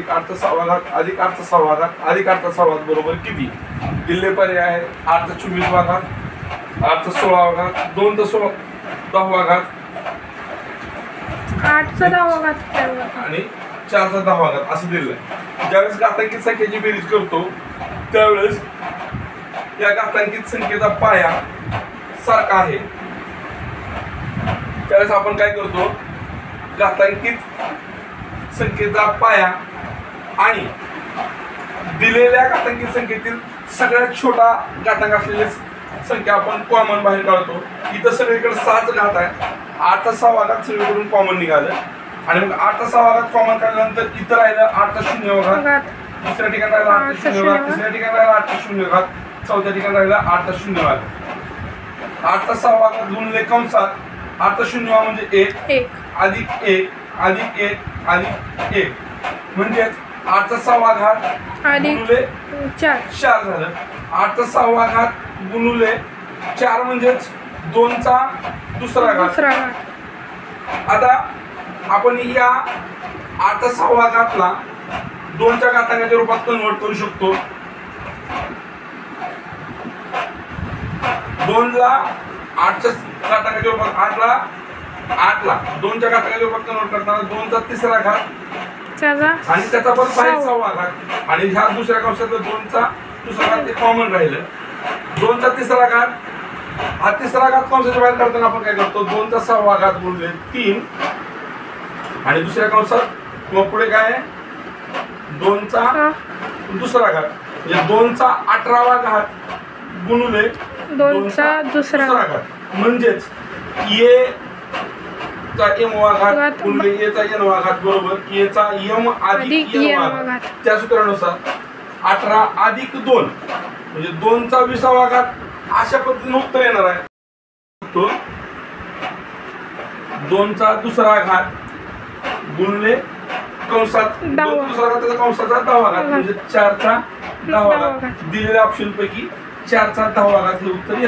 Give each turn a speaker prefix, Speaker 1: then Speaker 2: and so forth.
Speaker 1: अधिक 8चा 6वा घात अधिक 8चा 6वा घात अधिक 8चा 6वा घात बरोबर किती? दिलेले पर्याय आहे 8चा 24वा घात, 8चा 16वा घात, 2चा 10वा घात,
Speaker 2: 8चा 10वा घात
Speaker 1: आणि 4चा 10वा घात असं दिलेलं आहे. ज्यावेळेस घातांकित संख्येची बेरीज करतो त्यावेळेस या घातांकित संख्येचा पाया सारखा आहे. त्यावेळेस आपण काय करतो, घातांकित संख्येचा पाया आणि दिलेल्या घातांकित संख्येतील सगळ्यात छोटा घातांक असलेली संख्या आपण कॉमन बाहेर काढतो. इथं सगळीकडे 6च घात आहे, 8चा 6वा घात सगळीकडून कॉमन निघालं आणि मग 8चा 6वा घात कॉमन काढल्यानंतर इथं राहिलं 8चा 0वा घात, दुसऱ्या ठिकाणी राहिला 8चा 0वा घात, तिसऱ्या ठिकाणी राहिला 8चा 0वा घात, चौथ्या ठिकाणी राहिला 8चा 0वा घात. 8चा 6वा घात गुणिले कंसात 8चा 0वा म्हणजे 1 अधिक 1 अधिक 1 अधिक 1 म्हणजेच 8चा 6वा घात गुणिले 4 झालं. 8चा 6वा घात गुणिले 4 म्हणजेच 2चा दुसरा घात. आता आपण या 8चा 6वा घातला 2च्या घातांकाच्या रूपात कन्वर्ट करू शकतो. 2ला 8च्या घातांकाच्या रूपात 8ला 2च्या घातांकाच्या रूपात कन्वर्ट करताना 2चा तिसरा घात आणि त्याचा परत 6वा घात आणि ह्या दुसऱ्या कंसातला 2चा दुसरा घात ते कॉमन राहिलं. 2चा तिसरा घात हा तिसरा घात कंसाच्या बाहेर काढताना आपण काय करतो, 2चा 6वा घात गुणिले 3 आणि दुसऱ्या कंसात मग पुढे काय आहे 2चा दुसरा घात म्हणजे 2चा 18वा घात गुणिले 2चा दुसरा घात म्हणजेच ए चा एमवा घात गुणिले ए चा एनवा घात बरोबर ए चा एम अधिक एनवा घात. त्या सूत्रानुसार 18 अधिक 2 म्हणजे 2चा 20वा घात अशा पद्धतीने उत्तर येणार आहे. तो 2चा दुसरा घात गुणिले कंसात दुसरा घात त्याचा कंसाचा 10वा घात म्हणजे 4चा 10वा घात. दिलेल्या ऑप्शन पैकी 4चा 10वा घात हे उत्तर